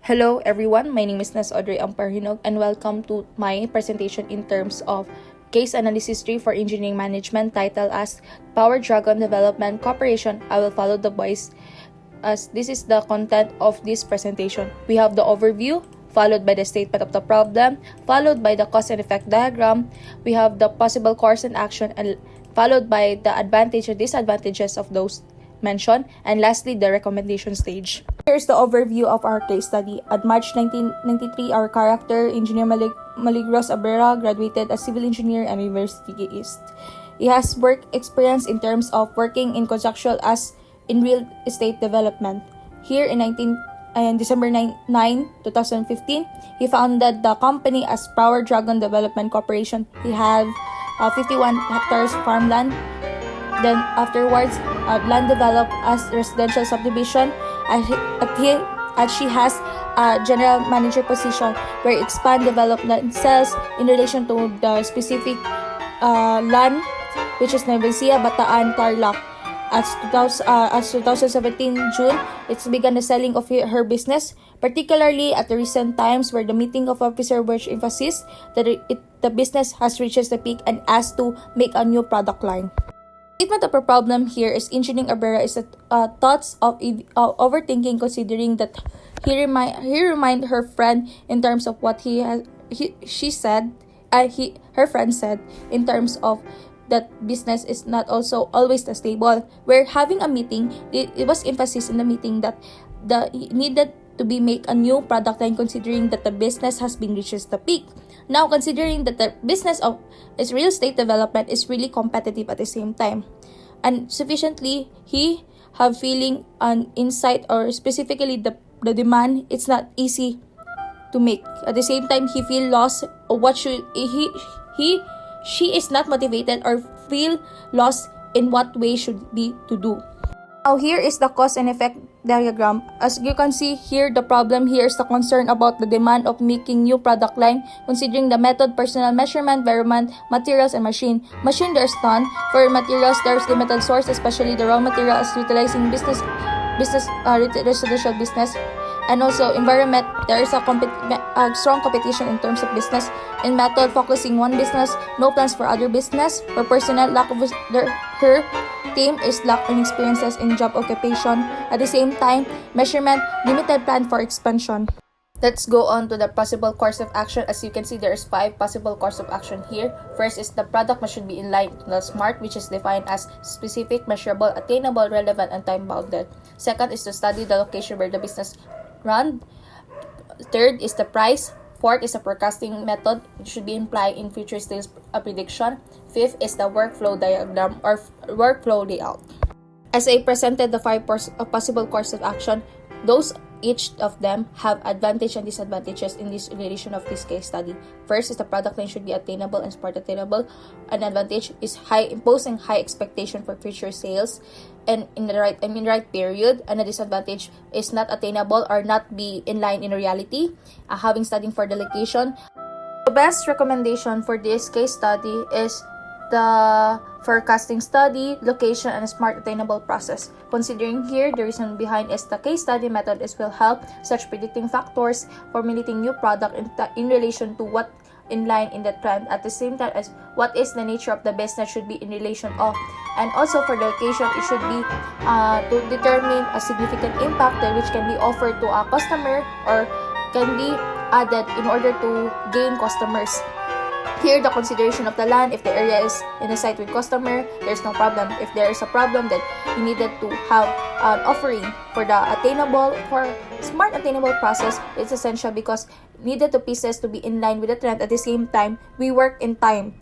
Hello everyone, my name is Nas Audrey Amparhinog and welcome to my presentation in terms of case analysis 3 for engineering management titled as Power Dragon Development Corporation. I will follow the voice as this is the content of this presentation. We have the overview, followed by the statement of the problem, followed by the cause and effect diagram. We have the possible course and action, and followed by the advantage and disadvantages of those mentioned, and lastly the recommendation stage. Here's the overview of our case study. At March 1993, our character, Engineer Maligros Abrera, graduated as civil engineer at University East. He has work experience in terms of working in construction as in real estate development. Here in December 9, 2015, he founded the company as Power Dragon Development Corporation. He had 51 hectares farmland. Then afterwards, land developed as residential subdivision. As she has a general manager position where expand development sales in relation to the specific land, which is Nueva Ecija, Bataan, Tarlac. As 2017 June, it's began the selling of her business, particularly at the recent times where the meeting of officer which emphasized that the business has reached the peak and asked to make a new product line. Statement of a problem here is Engineering Abrera is thoughts of overthinking, considering that he remind her friend in terms of what her friend said in terms of that business is not also always stable. We're having a meeting. It was emphasis in the meeting that needed to be make a new product line, considering that the business has been reaches the peak. Now, considering that the business of its real estate development is really competitive at the same time, and sufficiently he have feeling an insight or specifically the demand, it's not easy to make. At the same time, he feel lost. What should she is not motivated or feel lost in what way should be to do. Now here is the cause and effect diagram. As you can see here, the problem here is the concern about the demand of making new product line, considering the method, personal measurement, environment, materials, and machine. Machine, there's none. For materials, there's limited source, especially the raw material as utilizing residential business. And also environment, there is a strong competition in terms of business. In method, focusing one business, no plans for other business. For personnel, lack of her team is lack in experiences in job occupation. At the same time, measurement, limited plan for expansion. Let's go on to the possible course of action. As you can see, there is 5 possible course of action here. First is the product should be in line with the SMART, which is defined as specific, measurable, attainable, relevant, and time-bounded. Second is to study the location where the business run. Third is the price. Fourth is the forecasting method, which should be implied in future sales prediction. Fifth is the workflow diagram or workflow layout. As I presented the 5 possible course of action, each of them have advantage and disadvantages in this relation of this case study. First is the product line should be attainable and SMART attainable. An advantage is imposing high expectation for future sales and in the right period, and a disadvantage is not attainable or not be in line in reality, having studying for the location. The best recommendation for this case study is the forecasting study, location, and SMART attainable process. Considering here, the reason behind is the case study method will help such predicting factors, formulating new product in relation to what in line in the trend, at the same time as what is the nature of the business should be in relation of, and also for the location, it should be to determine a significant impact which can be offered to a customer or can be added in order to gain customers. Here, the consideration of the land. If the area is in a site with customer, there's no problem. If there is a problem, then you needed to have an offering. For the SMART attainable process, it's essential because needed the pieces to be in line with the trend. At the same time, we work in time.